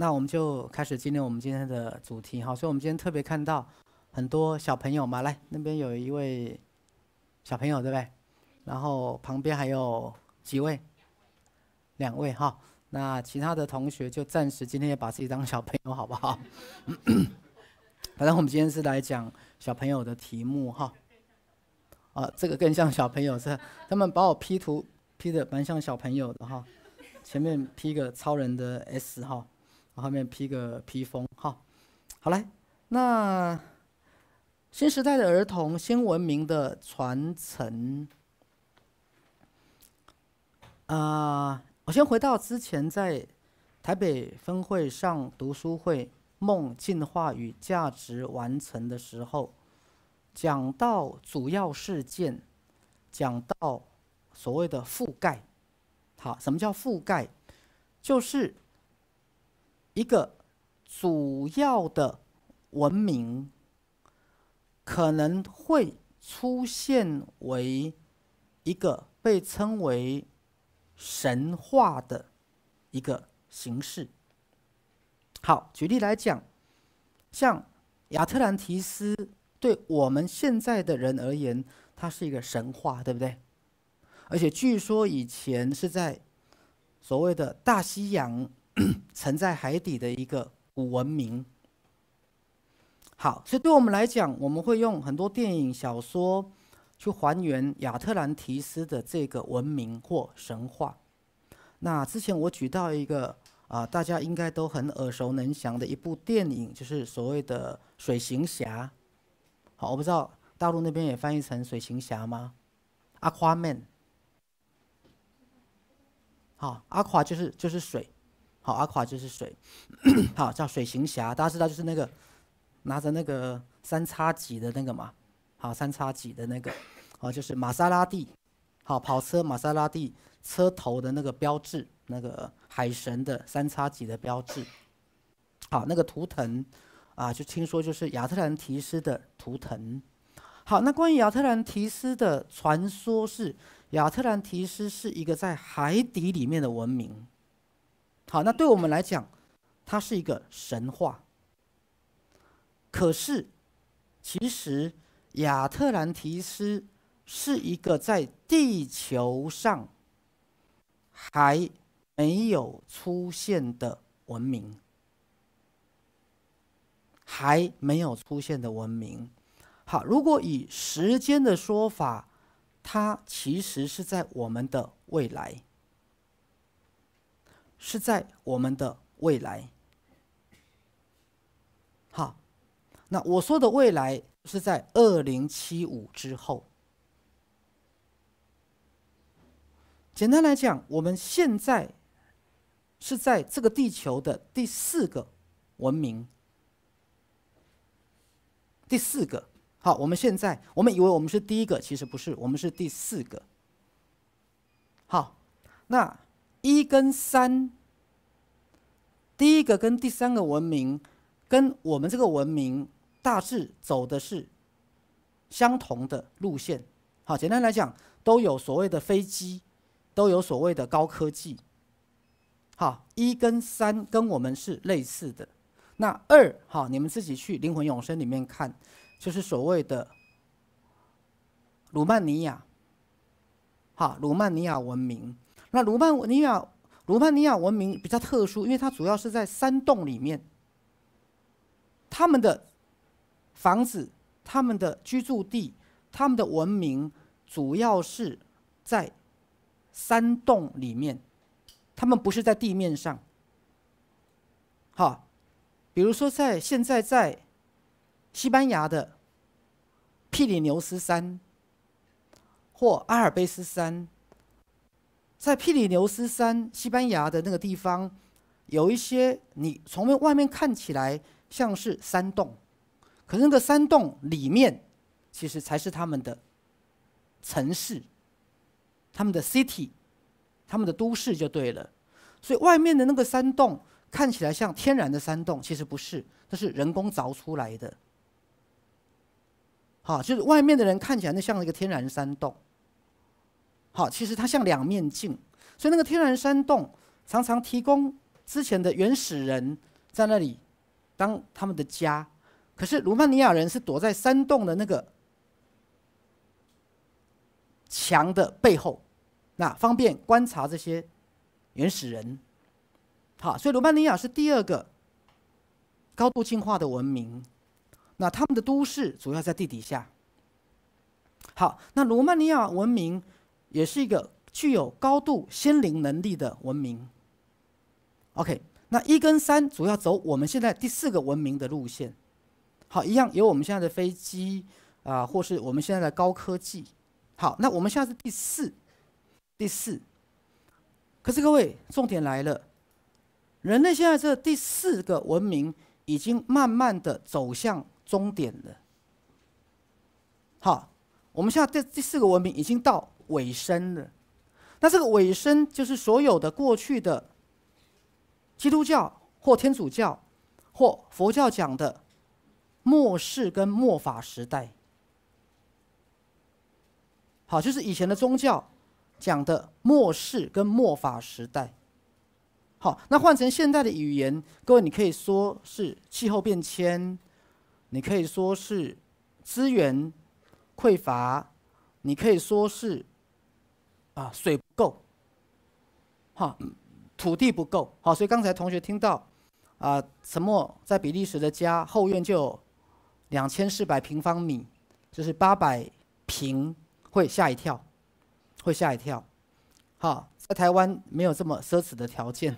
那我们就开始我们今天的主题哈。所以我们今天特别看到很多小朋友嘛，来那边有一位小朋友对不对？然后旁边还有几位？2位哈。那其他的同学就暂时今天也把自己当小朋友好不好？反正我们今天是来讲小朋友的题目哈。这个更像小朋友，是他们把我 P 图 P 的蛮像小朋友的哈。前面 P 个超人的 S 哈，后面 P 个披风哈。好来，那新时代的儿童新文明的传承我先回到之前在台北分会上读书会梦进化与价值完成的时候，讲到主要事件，讲到所谓的覆盖。好，什么叫覆盖？就是一个主要的文明可能会出现为一个被称为神话的一个形式。好，举例来讲，像亚特兰提斯对我们现在的人而言，它是一个神话，对不对？而且据说以前是在所谓的大西洋沉在海底的一个古文明。好，所以对我们来讲，我们会用很多电影、小说去还原亚特兰提斯的这个文明或神话。那之前我举到一个大家应该都很耳熟能详的一部电影，就是所谓的《水行侠》。好，我不知道大陆那边也翻译成水行侠吗 ？Aquaman。好，Aqua 就是水，好，Aqua 就是水，好，叫水行侠，大家知道就是那个拿着那个三叉戟的那个嘛，好，三叉戟的那个，好，就是玛莎拉蒂，好，跑车玛莎拉蒂车头的那个标志，那个海神的三叉戟的标志，好，那个图腾就听说就是亚特兰提斯的图腾。好，那关于亚特兰提斯的传说是，亚特兰提斯是一个在海底里面的文明。好，那对我们来讲，它是一个神话。可是，其实亚特兰提斯是一个在地球上还没有出现的文明，还没有出现的文明。好，如果以时间的说法，它其实是在我们的未来，是在我们的未来。好，那我说的未来是在2075之后。简单来讲，我们现在是在这个地球的第4个文明，第4个。好，我们以为我们是第1个，其实不是，我们是第4个。好，那1跟3，第1个跟第3个文明，跟我们这个文明大致走的是相同的路线。好，简单来讲，都有所谓的飞机，都有所谓的高科技。好，1跟3跟我们是类似的。那2，好，你们自己去《灵魂永生》里面看。就是所谓的鲁曼尼亚，好，鲁曼尼亚文明。那鲁曼尼亚文明比较特殊，因为它主要是在山洞里面，他们的房子、他们的居住地、他们的文明，主要是在山洞里面，他们不是在地面上。好，比如说现在在西班牙的庇里牛斯山或阿尔卑斯山，在庇里牛斯山，西班牙的那个地方，有一些你从外面看起来像是山洞，可是那个山洞里面，其实才是他们的城市，他们的 city， 他们的都市就对了。所以外面的那个山洞看起来像天然的山洞，其实不是，那是人工凿出来的。好，就是外面的人看起来那像一个天然山洞。好，其实它像2面镜，所以那个天然山洞常常提供之前的原始人在那里当他们的家，可是罗马尼亚人是躲在山洞的那个墙的背后，那方便观察这些原始人。好，所以罗马尼亚是第二个高度进化的文明。那他们的都市主要在地底下。好，那罗马尼亚文明也是一个具有高度先灵能力的文明。OK， 那1跟3主要走我们现在第4个文明的路线。好，一样有我们现在的飞机或是我们现在的高科技。好，那我们现在是第四。可是各位，重点来了，人类现在这第4个文明已经慢慢的走向终点了。好，我们现在第4个文明已经到尾声了。那这个尾声就是所有的过去的基督教或天主教或佛教讲的末世跟末法时代。好，就是以前的宗教讲的末世跟末法时代。好，那换成现代的语言，各位你可以说是气候变迁，你可以说是资源匮乏，你可以说是水不够，土地不够。好，所以刚才同学听到沉默在比利时的家后院就有2400平方米，就是800平，会吓一跳，会吓一跳。好，在台湾没有这么奢侈的条件。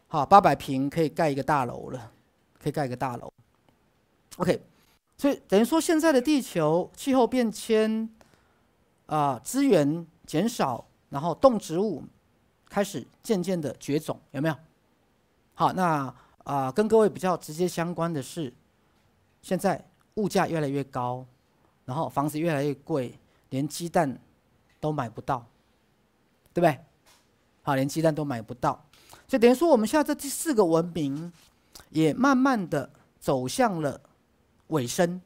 好，800平可以盖一个大楼了，可以盖一个大楼。OK， 所以等于说现在的地球气候变迁，资源减少，然后动植物开始渐渐的绝种，有没有？好，那跟各位比较直接相关的是，现在物价越来越高，然后房子越来越贵，连鸡蛋都买不到，对不对？好，连鸡蛋都买不到。所以等于说，我们现在这第4个文明，也慢慢的走向了尾声。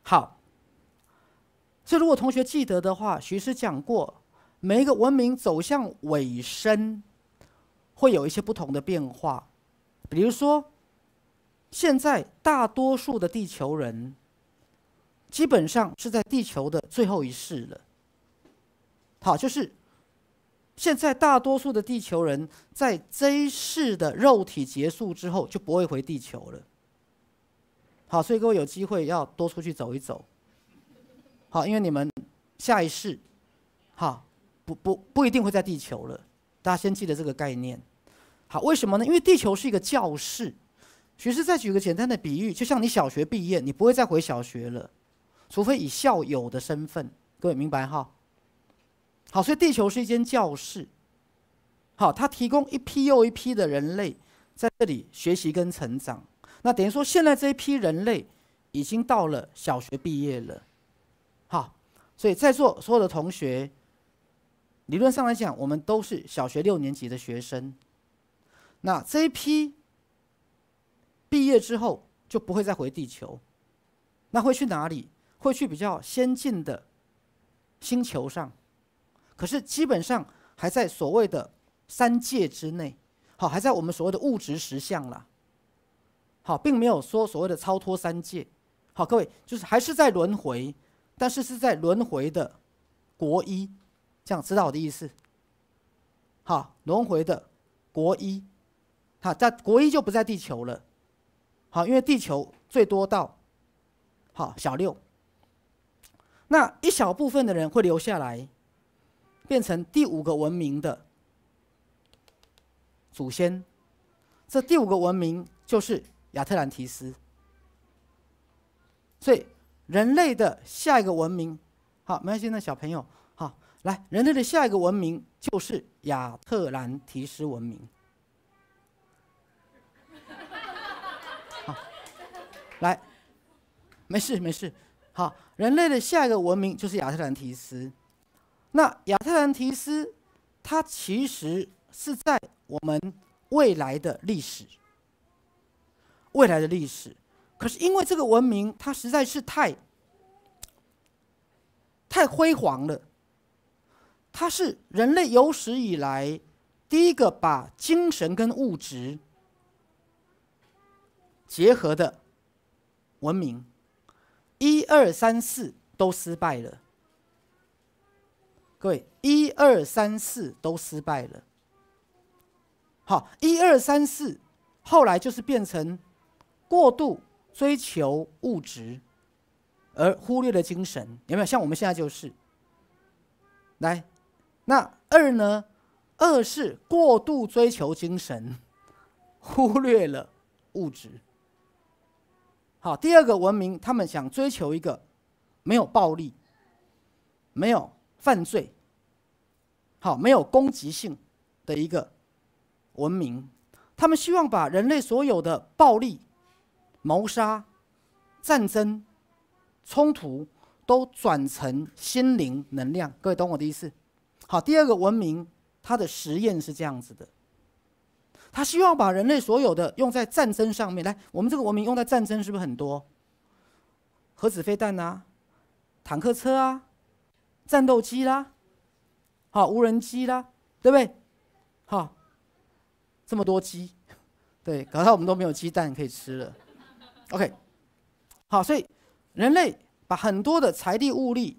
好，所以如果同学记得的话，徐师讲过，每一个文明走向尾声，会有一些不同的变化。比如说，现在大多数的地球人，基本上是在地球的最后一世了。好，就是现在大多数的地球人在这一世的肉体结束之后就不会回地球了。好，所以各位有机会要多出去走一走。好，因为你们下一世，不一定会在地球了。大家先记得这个概念。好，为什么呢？因为地球是一个教室。徐师再举个简单的比喻，就像你小学毕业，你不会再回小学了，除非以校友的身份。各位明白哈？好，所以地球是一间教室。好，它提供一批又一批的人类在这里学习跟成长。那等于说，现在这一批人类已经到了小学毕业了。好，所以在座所有的同学，理论上来讲，我们都是小学6年级的学生。那这一批毕业之后就不会再回地球，那会去哪里？会去比较先进的星球上。可是基本上还在所谓的3界之内，好，还在我们所谓的物质实相啦。好，并没有说所谓的超脱3界。好，各位就是还是在轮回，但是是在轮回的国一，这样知道我的意思？好，轮回的国一，好，在国一就不在地球了。好，因为地球最多到小6，那一小部分的人会留下来。变成第5个文明的祖先，这第5个文明就是亚特兰提斯。所以人类的下一个文明，好，没关系，那小朋友，好，来，人类的下一个文明就是亚特兰提斯文明。好，来，没事没事，好，人类的下一个文明就是亚特兰提斯。那亚特兰提斯，它其实是在我们未来的历史，可是因为这个文明它实在是太辉煌了，它是人类有史以来第一个把精神跟物质结合的文明。1、2、3、4都失败了。各位，1、2、3、4都失败了。好，1、2、3、4后来就是变成过度追求物质，而忽略了精神，有没有？像我们现在就是。来，那2呢？2是过度追求精神，忽略了物质。好，第二个文明，他们想追求一个没有暴力、没有犯罪、好没有攻击性的一个文明。他们希望把人类所有的暴力、谋杀、战争、冲突都转成心灵能量。各位懂我的意思？好，第二个文明，它的实验是这样子的。他希望把人类所有的用在战争上面。来，我们这个文明用在战争是不是很多？核子飞弹啊，坦克车啊，战斗机啦，好，无人机啦，对不对？好，这么多鸡，对，搞到我们都没有鸡蛋可以吃了。OK， 好，所以人类把很多的财力物力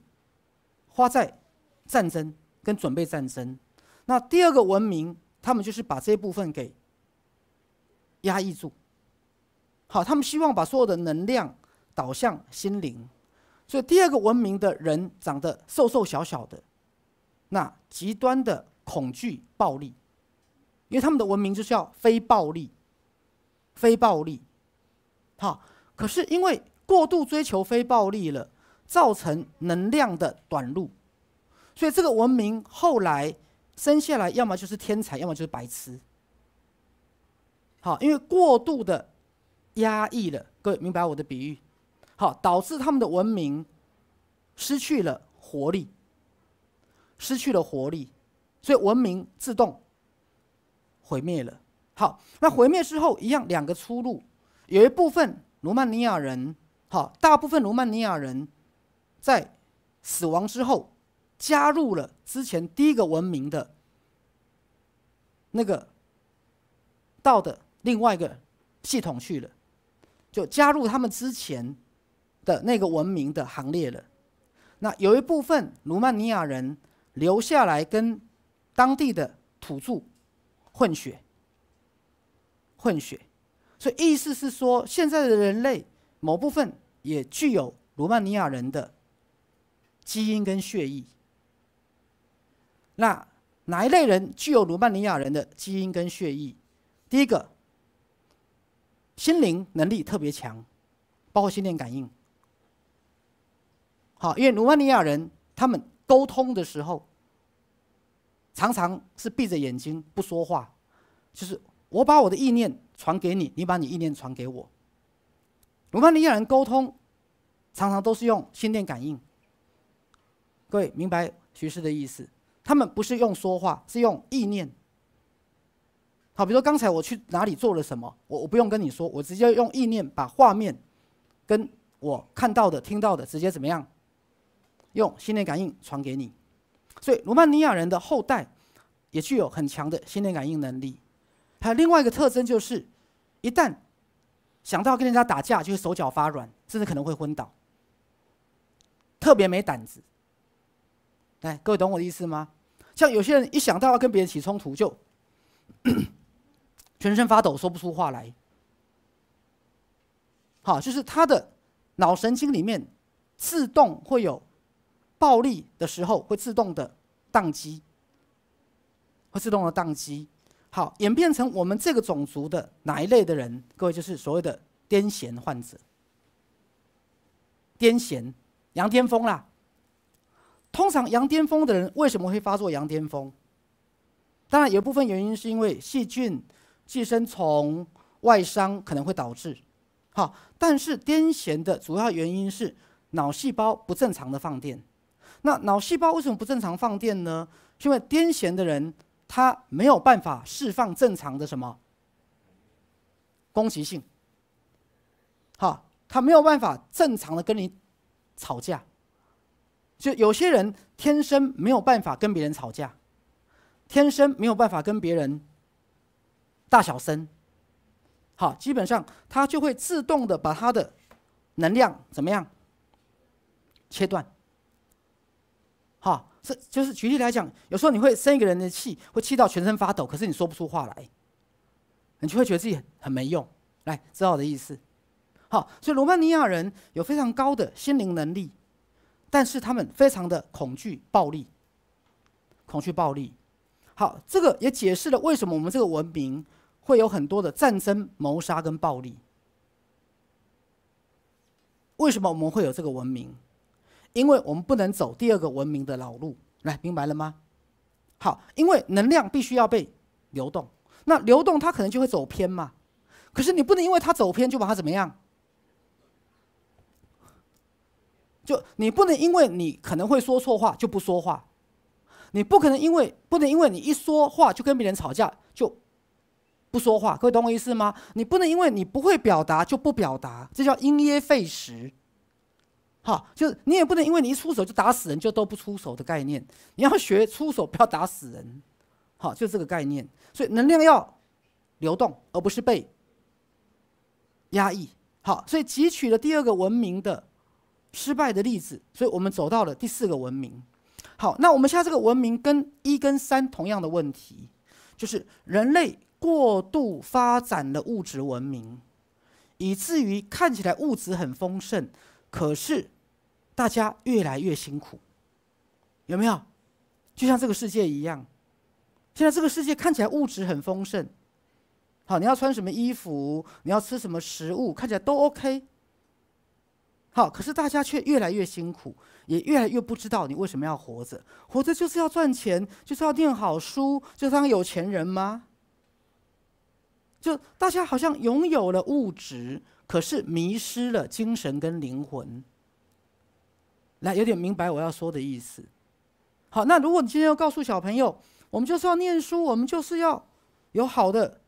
花在战争跟准备战争。那第二个文明，他们就是把这一部分给压抑住。好，他们希望把所有的能量导向心灵，所以第二个文明的人长得瘦瘦小小的，那极端的恐惧暴力，因为他们的文明就是要非暴力，非暴力。好，可是因为过度追求非暴力了，造成能量的短路，所以这个文明后来生下来，要么就是天才，要么就是白痴。好，因为过度的压抑了，各位明白我的比喻？好，导致他们的文明失去了活力，失去了活力，所以文明自动毁灭了。好，那毁灭之后，一样两个出路，有一部分罗曼尼亚人，好，大部分罗曼尼亚人在死亡之后，加入了之前第一个文明的那个到的另外一个系统去了，就加入他们之前的那个文明的行列了。那有一部分卢曼尼亚人留下来跟当地的土著混血，所以意思是说，现在的人类某部分也具有卢曼尼亚人的基因跟血液。那哪一类人具有卢曼尼亚人的基因跟血液？第一个，心灵能力特别强，包括心电感应。好，因为卢曼尼亚人他们沟通的时候，常常是闭着眼睛不说话，就是我把我的意念传给你，你把你意念传给我。卢曼尼亚人沟通常常都是用心电感应。各位明白徐师的意思？他们不是用说话，是用意念。好，比如说刚才我去哪里做了什么，我不用跟你说，我直接用意念把画面跟我看到的、听到的直接怎么样，用心电感应传给你。所以罗曼尼亚人的后代也具有很强的心电感应能力。还有另外一个特征就是，一旦想到跟人家打架，就会手脚发软，甚至可能会昏倒，特别没胆子。来，各位懂我的意思吗？像有些人一想到要跟别人起冲突，就全身发抖，说不出话来。好，就是他的脑神经里面自动会有暴力的时候，会自动的宕机，好，演变成我们这个种族的哪一类的人？各位就是所谓的癫痫患者。癫痫，羊癫疯啦。通常羊癫疯的人为什么会发作羊癫疯？当然有一部分原因是因为细菌、寄生虫、外伤可能会导致。好，但是癫痫的主要原因是脑细胞不正常的放电。那脑细胞为什么不正常放电呢？是因为癫痫的人他没有办法释放正常的什么攻击性。好，他没有办法正常的跟你吵架。就有些人天生没有办法跟别人吵架，天生没有办法跟别人大小声。好，基本上他就会自动的把他的能量怎么样切断。好，这就是举例来讲，有时候你会生一个人的气，会气到全身发抖，可是你说不出话来，你就会觉得自己很没用。来，知道我的意思？好，所以罗马尼亚人有非常高的心灵能力，但是他们非常的恐惧暴力，恐惧暴力。好，这个也解释了为什么我们这个文明会有很多的战争、谋杀跟暴力。为什么我们会有这个文明？因为我们不能走第二个文明的老路。来，明白了吗？好，因为能量必须要被流动，那流动它可能就会走偏嘛。可是你不能因为它走偏就把它怎么样？就你不能因为你可能会说错话就不说话，你不能因为你一说话就跟别人吵架就不说话。各位懂我意思吗？你不能因为你不会表达就不表达，这叫因噎废食。好，就是你也不能因为你一出手就打死人就都不出手的概念，你要学出手，不要打死人。好，就这个概念。所以能量要流动，而不是被压抑。好，所以汲取了第二个文明的失败的例子，所以我们走到了第4个文明。好，那我们现在这个文明跟1跟3同样的问题，就是人类过度发展了物质文明，以至于看起来物质很丰盛，可是大家越来越辛苦，有没有？就像这个世界一样，现在这个世界看起来物质很丰盛，好，你要穿什么衣服，你要吃什么食物，看起来都 OK。好，可是大家却越来越辛苦，也越来越不知道你为什么要活着。活着就是要赚钱，就是要念好书，就是当有钱人吗？就大家好像拥有了物质，可是迷失了精神跟灵魂。来，有点明白我要说的意思。好，那如果你今天要告诉小朋友，我们就是要念书，我们就是要有好的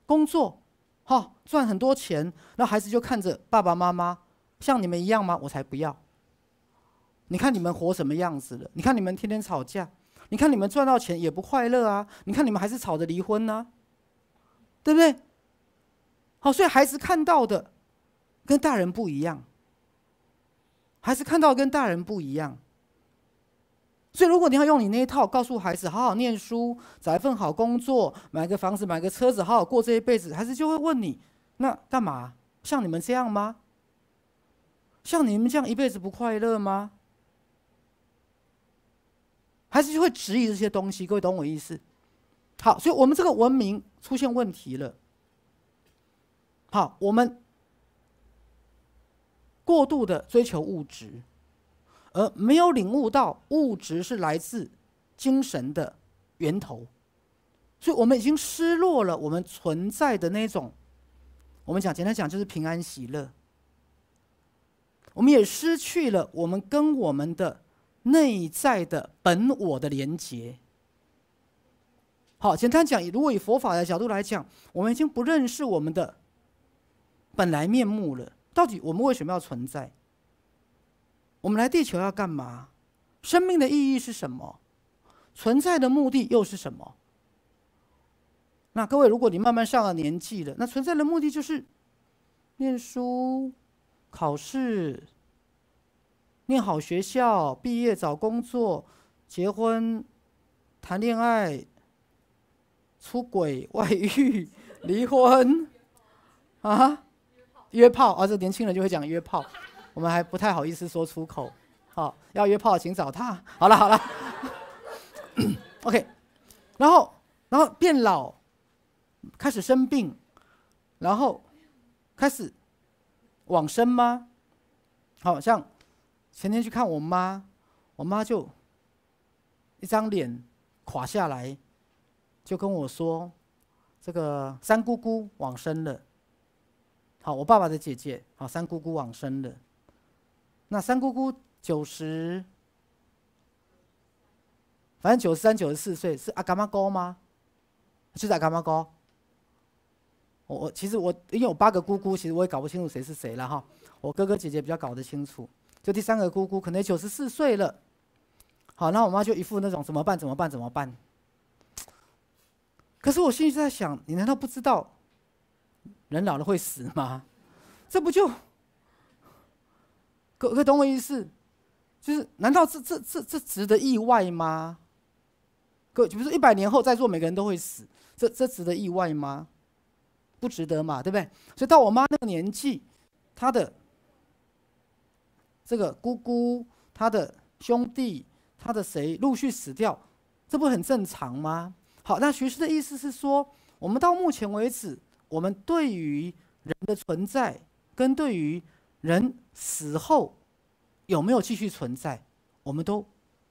工作，好，赚很多钱，那孩子就看着爸爸妈妈像你们一样吗？我才不要！你看你们活什么样子了？你看你们天天吵架，你看你们赚到钱也不快乐啊！你看你们还是吵着离婚呢，对不对？好，所以孩子看到的跟大人不一样，孩子看到的跟大人不一样。所以如果你要用你那一套告诉孩子好好念书，找一份好工作，买个房子，买个车子，好好过这一辈子，孩子就会问你：那干嘛？像你们这样吗？像你们这样一辈子不快乐吗？孩子就会质疑这些东西。各位懂我意思？好，所以我们这个文明出现问题了。好，我们过度的追求物质，而没有领悟到物质是来自精神的源头，所以我们已经失落了我们存在的那种，我们简单讲就是平安喜乐。我们也失去了我们跟我们的内在的本我的连结。好，简单讲，如果以佛法的角度来讲，我们已经不认识我们的本来面目了。到底我们为什么要存在？我们来地球要干嘛？生命的意义是什么？存在的目的又是什么？那各位，如果你慢慢上了年纪了，那存在的目的就是念书、考试、念好学校、毕业找工作、结婚、谈恋爱、出轨、外遇、离婚啊，约炮啊，这年轻人就会讲约炮，我们还不太好意思说出口。好，要约炮请找他。好了好了，OK， 然后变老，开始生病，然后开始往生吗？好像前天去看我妈，我妈就一张脸垮下来，就跟我说，这个三姑姑往生了。好，我爸爸的姐姐，好，三姑姑往生了。那三姑姑90，反正93、94岁，是阿干妈高吗？就是阿干妈高。其实因为我8个姑姑，其实我也搞不清楚谁是谁了哈。我哥哥姐姐比较搞得清楚。就第三个姑姑可能94岁了。好，那我妈就一副那种怎么办？可是我心里在想，你难道不知道人老了会死吗？这不就可懂我意思？就是难道这值得意外吗？就比如说100年后再做，每个人都会死，这值得意外吗？不值得嘛，对不对？所以到我妈那个年纪，她的这个姑姑、她的兄弟、她的谁陆续死掉，这不很正常吗？好，那学士的意思是说，我们到目前为止，我们对于人的存在跟对于人死后有没有继续存在，我们都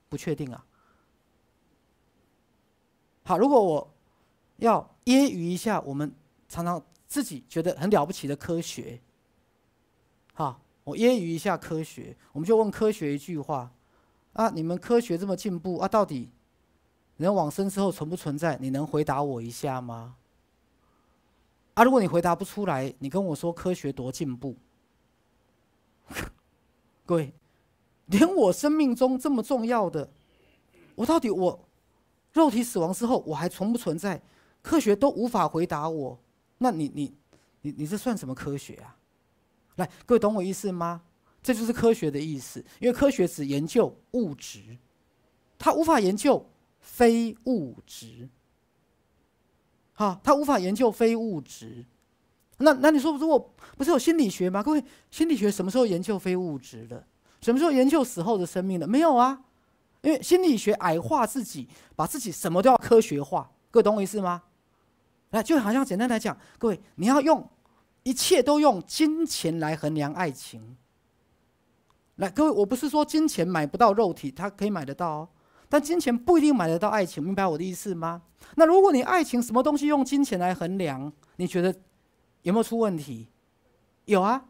不确定啊。好，如果我要揶揄一下我们常常自己觉得很了不起的科学，好，我揶揄一下科学，我们就问科学一句话：啊，你们科学这么进步啊，到底人往生之后存不存在？你能回答我一下吗？啊，如果你回答不出来，你跟我说科学多进步，各位，连我生命中这么重要的，我到底我肉体死亡之后我还存不存在？科学都无法回答我，那你这算什么科学啊？来，各位懂我意思吗？这就是科学的意思，因为科学只研究物质，它无法研究非物质。好，它无法研究非物质。那你说，如果不是有心理学吗？各位，心理学什么时候研究非物质的？什么时候研究死后的生命的？没有啊，因为心理学矮化自己，把自己什么都要科学化。各位懂我意思吗？来，就好像简单来讲，各位，你要用一切都用金钱来衡量爱情。来，各位，我不是说金钱买不到肉体，它可以买得到哦，但金钱不一定买得到爱情，明白我的意思吗？那如果你爱情什么东西用金钱来衡量，你觉得有没有出问题？有啊，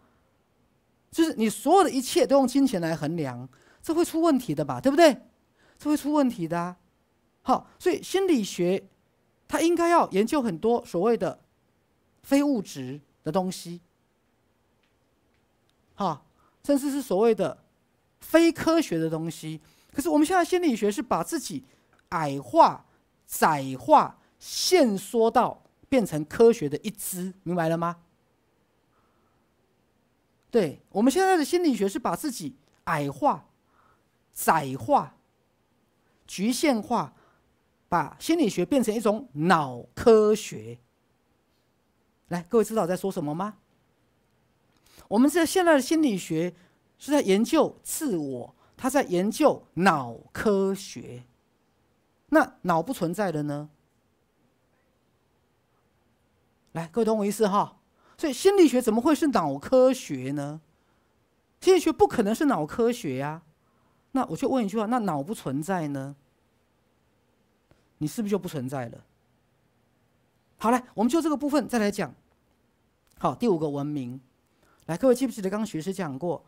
就是你所有的一切都用金钱来衡量，这会出问题的吧？对不对？这会出问题的啊。好，所以心理学它应该要研究很多所谓的非物质的东西，好，甚至是所谓的非科学的东西。可是我们现在心理学是把自己矮化、窄化、限缩到变成科学的一支，明白了吗？对，我们现在的心理学是把自己矮化、窄化、局限化，把心理学变成一种脑科学。来，各位知道我在说什么吗？我们现在的心理学是在研究自我，它在研究脑科学。那脑不存在的呢？来，各位懂我意思哈？所以心理学怎么会是脑科学呢？心理学不可能是脑科学呀。那我就问一句话：那脑不存在呢？你是不是就不存在了？好，来，我们就这个部分再来讲。好，第5个文明。来，各位记不记得刚刚学师讲过，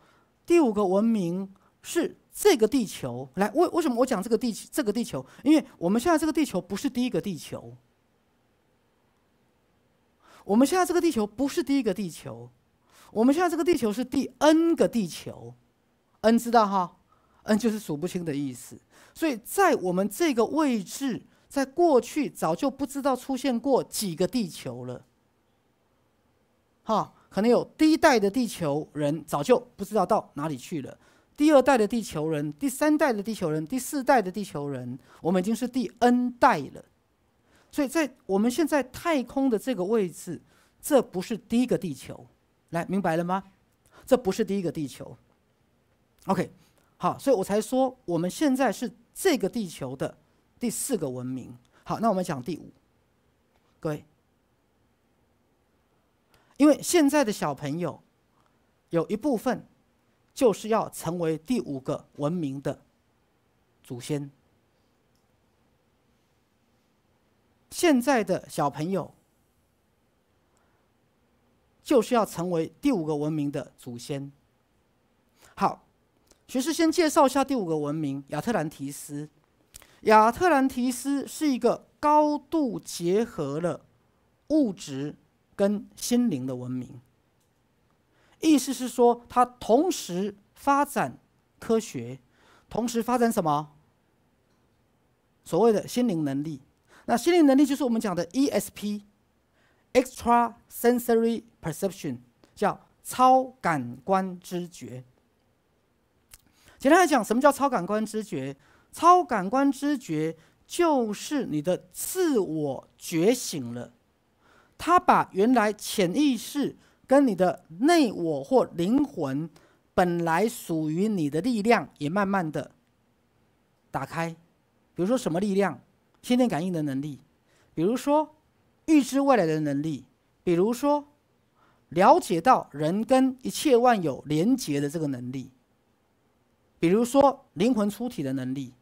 第5个文明是这个地球。来，为什么我讲这个地球？因为我们现在这个地球不是第一个地球。我们现在这个地球不是第一个地球，我们现在这个地球是第 N 个地球。N 知道哈 ？N 就是数不清的意思。所以在我们这个位置，在过去早就不知道出现过几个地球了。哈，可能有第1代的地球人早就不知道到哪里去了，第2代的地球人，第3代的地球人，第4代的地球人，我们已经是第 N 代了。所以在我们现在太空的这个位置，这不是第一个地球。来，明白了吗？这不是第一个地球。OK， 好，所以我才说我们现在是这个地球的第4个文明。好，那我们讲第5。各位，因为现在的小朋友有一部分就是要成为第5个文明的祖先。现在的小朋友就是要成为第5个文明的祖先。好，学士先介绍一下第5个文明——亚特兰提斯。亚特兰提斯是一个高度结合了物质跟心灵的文明。意思是说，它同时发展科学，同时发展什么？所谓的心灵能力。那心灵能力就是我们讲的 ESP，Extra Sensory Perception， 叫超感官知觉。简单来讲，什么叫超感官知觉？超感官知觉就是你的自我觉醒了，它把原来潜意识跟你的内我或灵魂本来属于你的力量，也慢慢的打开。比如说什么力量？心电感应的能力，比如说预知未来的能力，比如说了解到人跟一切万有连结的这个能力，比如说灵魂出体的能力。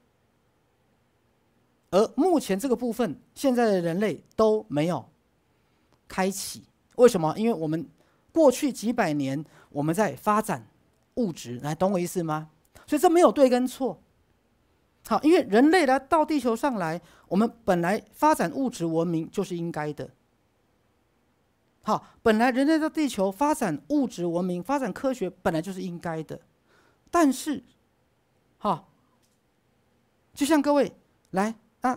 而目前这个部分，现在的人类都没有开启。为什么？因为我们过去几百年我们在发展物质，来，懂我意思吗？所以这没有对跟错。好，因为人类来到地球上来，我们本来发展物质文明就是应该的。好，本来人类到地球发展物质文明、发展科学本来就是应该的。但是，好，就像各位来。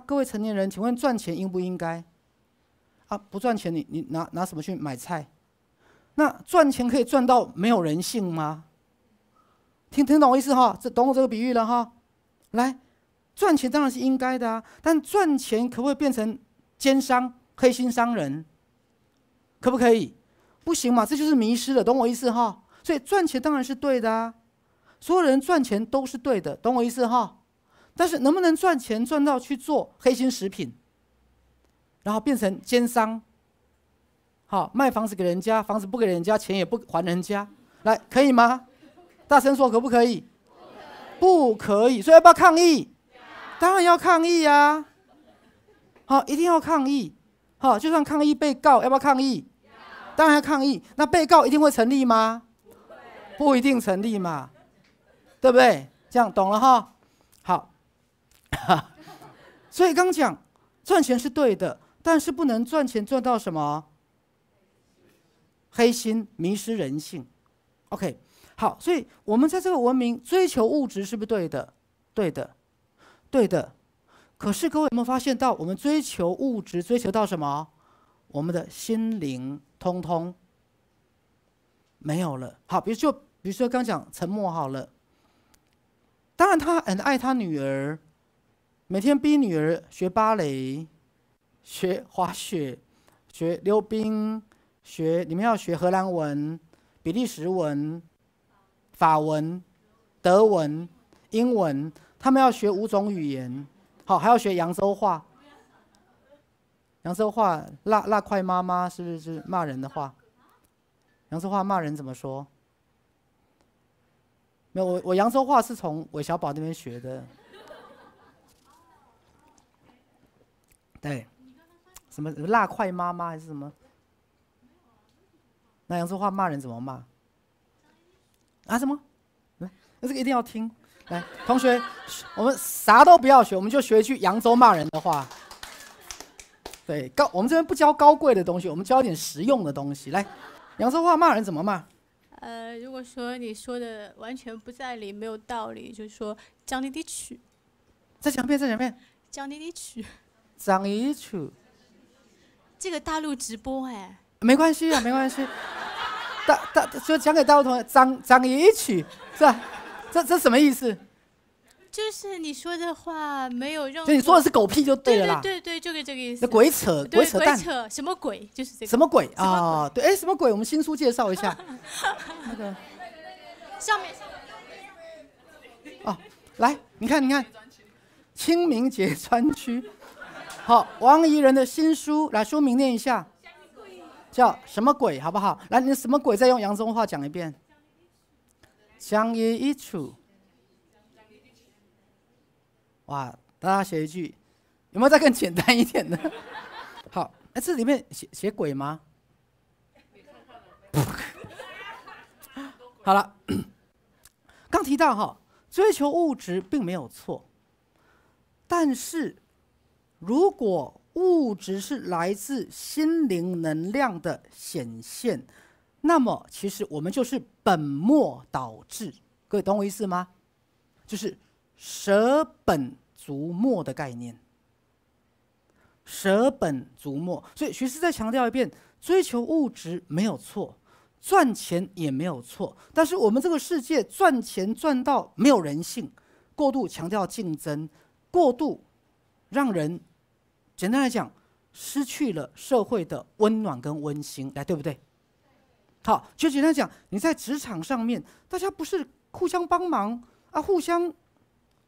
各位成年人，请问赚钱应不应该？不赚钱你拿什么去买菜？那赚钱可以赚到没有人性吗？听懂我意思哈？懂我这个比喻了哈？来，赚钱当然是应该的啊，但赚钱可不可以变成奸商、黑心商人？可不可以？不行嘛，这就是迷失了，懂我意思哈？所以赚钱当然是对的啊，所有人赚钱都是对的，懂我意思哈？但是能不能赚钱赚到去做黑心食品，然后变成奸商？好，卖房子给人家，房子不给人家，钱也不还人家，来，可以吗？大声说，可不可以？不可以。所以要不要抗议？当然要抗议啊！好，一定要抗议。好，就算抗议被告，要不要抗议？当然要抗议。那被告一定会成立吗？不一定成立嘛，对不对？这样懂了哈？好。所以刚讲赚钱是对的，但是不能赚钱赚到什么黑心，迷失人性。OK， 好，所以我们在这个文明追求物质是不是对的？对的，对的。可是各位有没有发现到，我们追求物质追求到什么？我们的心灵通通没有了。好，比如说刚讲沉默好了，当然他很爱他女儿。每天逼女儿学芭蕾、学滑雪、学溜冰、你们要学荷兰文、比利时文、法文、德文、英文，他们要学5种语言，好，还要学扬州话。扬州话辣块妈妈是不是骂人的话？扬州话骂人怎么说？没有，我扬州话是从韦小宝那边学的。对，什么辣块妈妈还是什么？那扬州话骂人怎么骂？什么？来，这个一定要听。来，同学，我们啥都不要学，我们就学一句扬州骂人的话。对，我们这边不教高贵的东西，我们教一点实用的东西。来，扬州话骂人怎么骂？如果说你说的完全不在理，没有道理，就说讲你的曲。再讲一遍。讲你的曲。讲一曲。这个大陆直播哎。没关系啊，没关系。就讲给大陆同学，讲一曲，是吧？这什么意思？就是你说的话没有任何，就你说的是狗屁就对了啦。对，就是这个意思。鬼扯蛋。鬼扯什么鬼？就是这个。什么鬼啊？对，什么鬼？我们新书介绍一下。那个上面。来，你看，清明节专区。好，王怡人的新书，来书名念一下，叫什么鬼，好不好？来，你什么鬼？再用扬州话讲一遍。讲一曲。哇，大家写一句，有没有再更简单一点的？好，这里面写鬼吗？好了，刚提到追求物质并没有错，但是如果物质是来自心灵能量的显现，那么其实我们就是本末倒置。各位懂我意思吗？就是舍本逐末的概念。舍本逐末，所以学士再强调一遍：追求物质没有错，赚钱也没有错，但是我们这个世界赚钱赚到没有人性，过度强调竞争，过度让人，简单来讲，失去了社会的温暖跟温馨，来，对不对？好，就简单讲，你在职场上面，大家不是互相帮忙啊，互相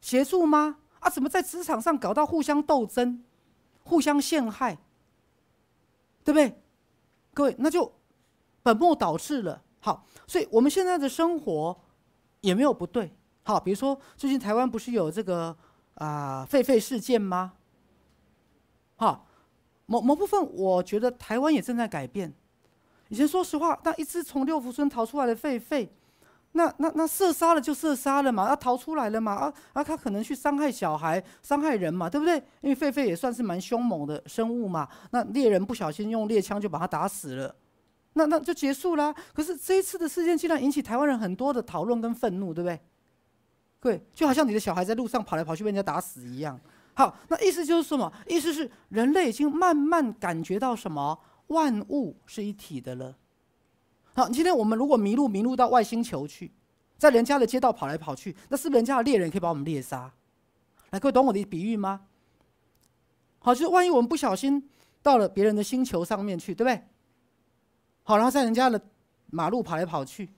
协助吗？啊，怎么在职场上搞到互相斗争、互相陷害，对不对？各位，那就本末倒置了。好，所以我们现在的生活也没有不对。好，比如说最近台湾不是有这个狒狒事件吗？好，某部分我觉得台湾也正在改变。以前说实话，那一只从六福村逃出来的狒狒，那射杀了就射杀了嘛，逃出来了嘛，他可能去伤害小孩、伤害人嘛，对不对？因为狒狒也算是蛮凶猛的生物嘛，那猎人不小心用猎枪就把它打死了，那就结束啦。可是这一次的事件竟然引起台湾人很多的讨论跟愤怒，对不对？对，就好像你的小孩在路上跑来跑去被人家打死一样。好，那意思就是什么？意思是人类已经慢慢感觉到什么？万物是一体的了。好，今天我们如果迷路到外星球去，在人家的街道跑来跑去，那是不是人家的猎人可以把我们猎杀？来，各位懂我的比喻吗？好，就是万一我们不小心到了别人的星球上面去，对不对？好，然后在人家的马路跑来跑去，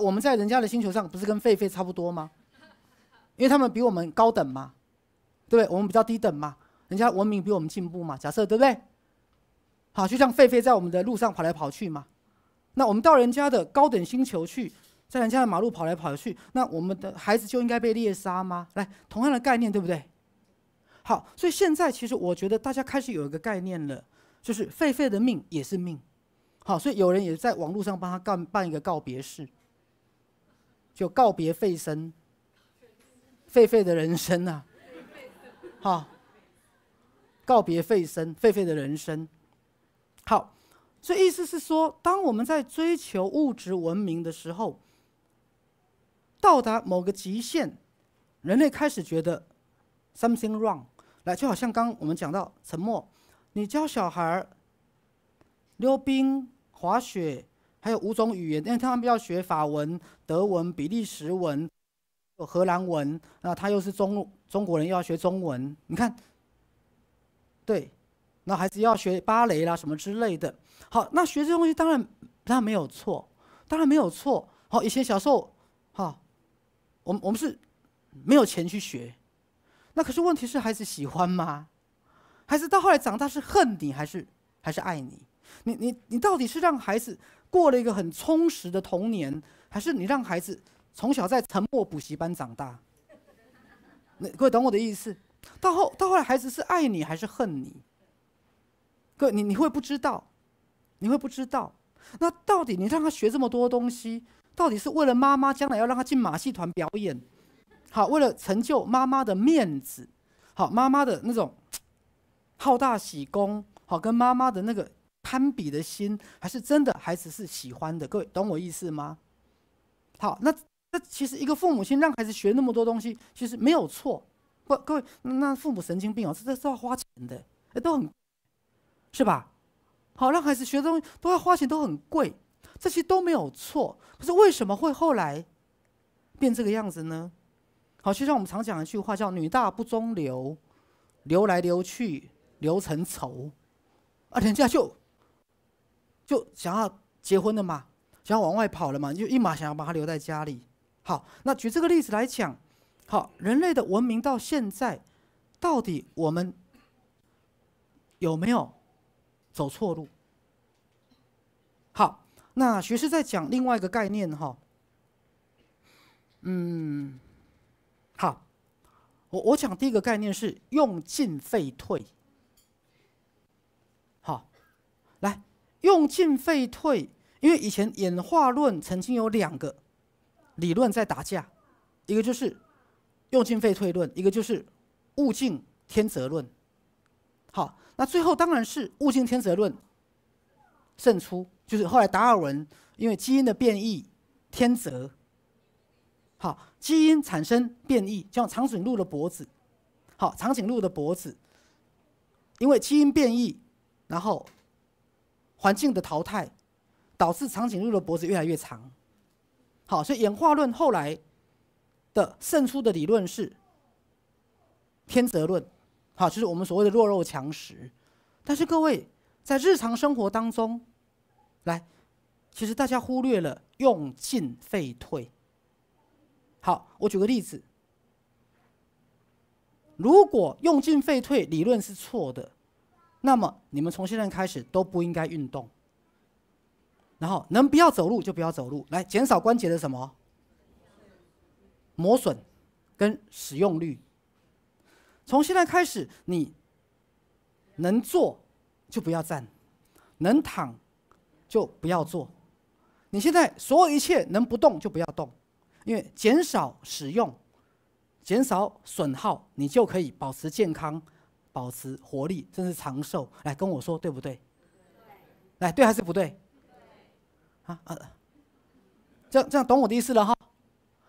我们在人家的星球上不是跟狒狒差不多吗？因为他们比我们高等嘛，对不对？我们比较低等嘛，人家文明比我们进步嘛，假设对不对？好，就像狒狒在我们的路上跑来跑去嘛，那我们到人家的高等星球去，在人家的马路跑来跑去，那我们的孩子就应该被猎杀吗？来，同样的概念，对不对？好，所以现在其实我觉得大家开始有一个概念了，就是狒狒的命也是命。好，所以有人也在网络上帮他办一个告别式，就告别狒生，狒狒的人生啊，好，告别狒生，狒狒的人生。好，所以意思是说，当我们在追求物质文明的时候，到达某个极限，人类开始觉得 something wrong。来，就好像刚我们讲到沉默，你教小孩溜冰、滑雪，还有5种语言，因为他们要学法文、德文、比利时文、荷兰文，那他又是中国人，又要学中文，你看，对。那孩子要学芭蕾啦什么之类的，好，那学这东西当然没有错，当然没有错。好，以前小时候，我们是没有钱去学，那可是问题是孩子喜欢吗？孩子到后来长大是恨你还是爱你？你到底是让孩子过了一个很充实的童年，还是你让孩子从小在沉默补习班长大？各位懂我的意思？到后来孩子是爱你还是恨你？各位，你会不知道，你会不知道。那到底你让他学这么多东西，到底是为了妈妈将来要让他进马戏团表演，好，为了成就妈妈的面子，好，妈妈的那种好大喜功，好，跟妈妈的那个攀比的心，还是真的孩子是喜欢的？各位懂我意思吗？好，那其实一个父母亲让孩子学那么多东西，其实没有错。各位，那父母神经病哦，这是要花钱的，都很。是吧？好，让孩子学的东西都要花钱，都很贵，这些都没有错。可是为什么会后来变这个样子呢？好，就像我们常讲一句话，叫"女大不中留，留来留去，留成仇"。人家就想要结婚了嘛，想要往外跑了嘛，就一马想要把他留在家里。好，那举这个例子来讲，好，人类的文明到现在，到底我们有没有走错路？好，那学士在讲另外一个概念哈，好，我讲第一个概念是用进废退。好，来，用进废退，因为以前演化论曾经有2个理论在打架，一个就是用进废退论，一个就是物竞天择论。好，那最后当然是物竞天择论胜出，就是后来达尔文因为基因的变异天择，好，基因产生变异，像长颈鹿的脖子，好，长颈鹿的脖子，因为基因变异，然后环境的淘汰，导致长颈鹿的脖子越来越长。好，所以演化论后来的胜出的理论是天择论，好，就是我们所谓的弱肉强食。但是各位在日常生活当中，来，其实大家忽略了用进废退。好，我举个例子，如果用进废退理论是错的，那么你们从现在开始都不应该运动，然后能不要走路就不要走路，来减少关节的什么磨损跟使用率。从现在开始，你能坐就不要站，能躺就不要坐。你现在所有一切能不动就不要动，因为减少使用，减少损耗，你就可以保持健康，保持活力，甚至长寿。来跟我说对不对？来，对还是不对？这样懂我的意思了哈。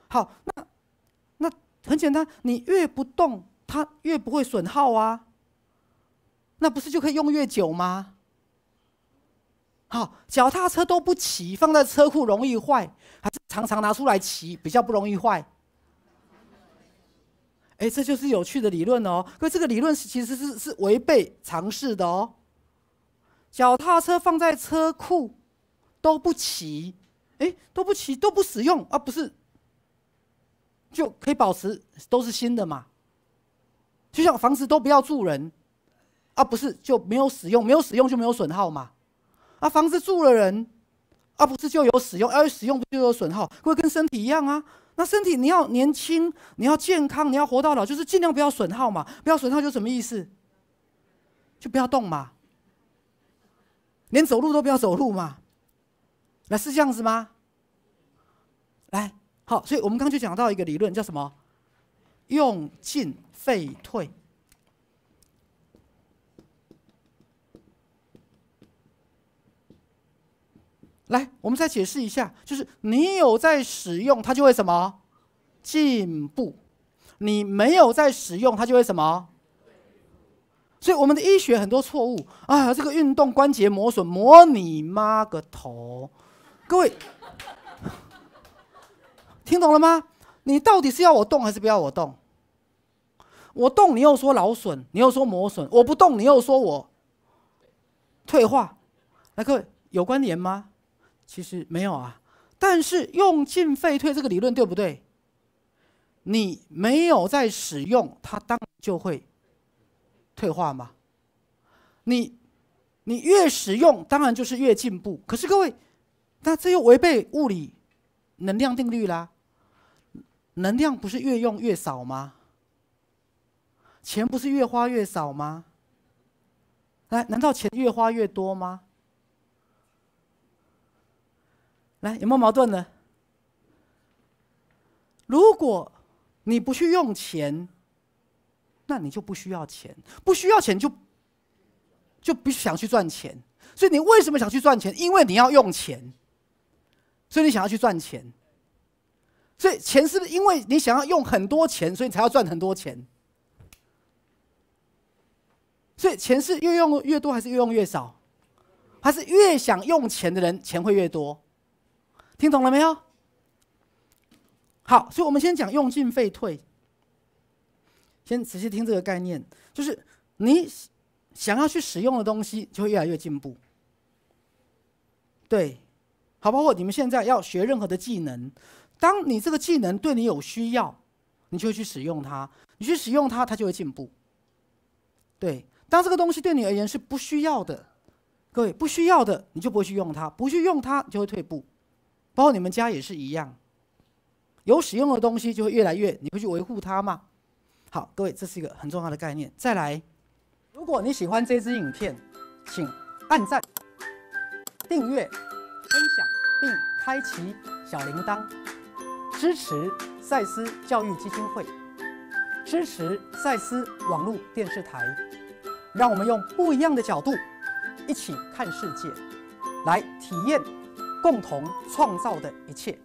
好，那很简单，你越不动，它越不会损耗啊。那不是就可以用越久吗？好，脚踏车都不骑，放在车库容易坏，还是常常拿出来骑比较不容易坏？哎，这就是有趣的理论哦。可这个理论其实是违背常识的哦。脚踏车放在车库都不骑，哎，都不骑都不使用啊，不是就可以保持都是新的嘛？就像房子都不要住人啊，不是就没有使用，没有使用就没有损耗嘛？啊，房子住了人啊，不是就有使用，要使用不就有损耗？会跟身体一样啊。那身体你要年轻，你要健康，你要活到老，就是尽量不要损耗嘛。不要损耗就什么意思？就不要动嘛，连走路都不要走路嘛。来，是这样子吗？来，好，所以我们刚刚就讲到一个理论，叫什么？用进废退。来，我们再解释一下，就是你有在使用，它就会什么进步；你没有在使用，它就会什么。所以我们的医学很多错误啊，这个运动关节磨损，磨你妈个头！各位，听懂了吗？你到底是要我动还是不要我动？我动你又说劳损，你又说磨损；我不动你又说我退化。来，各位有关联吗？其实没有啊，但是用进废退这个理论对不对？你没有在使用，它当然就会退化嘛。你越使用，当然就是越进步。可是各位，那这又违背物理能量定律啦。能量不是越用越少吗？钱不是越花越少吗？来，难道钱越花越多吗？来，有没有矛盾呢？如果你不去用钱，那你就不需要钱，不需要钱就不想去赚钱。所以你为什么想去赚钱？因为你要用钱，所以你想要去赚钱。所以钱是不是因为你想要用很多钱，所以你才要赚很多钱？所以钱是越用越多，还是越用越少？还是越想用钱的人，钱会越多？听懂了没有？好，所以我们先讲用进废退。先仔细听这个概念，就是你想要去使用的东西，就会越来越进步。对，好，包括你们现在要学任何的技能，当你这个技能对你有需要，你就会去使用它，你去使用它，它就会进步。对，当这个东西对你而言是不需要的，各位不需要的，你就不会去用它，不去用它，你就会退步。包括你们家也是一样，有使用的东西就会越来越，你会去维护它嘛？好，各位，这是一个很重要的概念。再来，如果你喜欢这支影片，请按赞、订阅、分享并开启小铃铛，支持赛斯教育基金会，支持赛斯网络电视台，让我们用不一样的角度一起看世界，来体验共同创造的一切。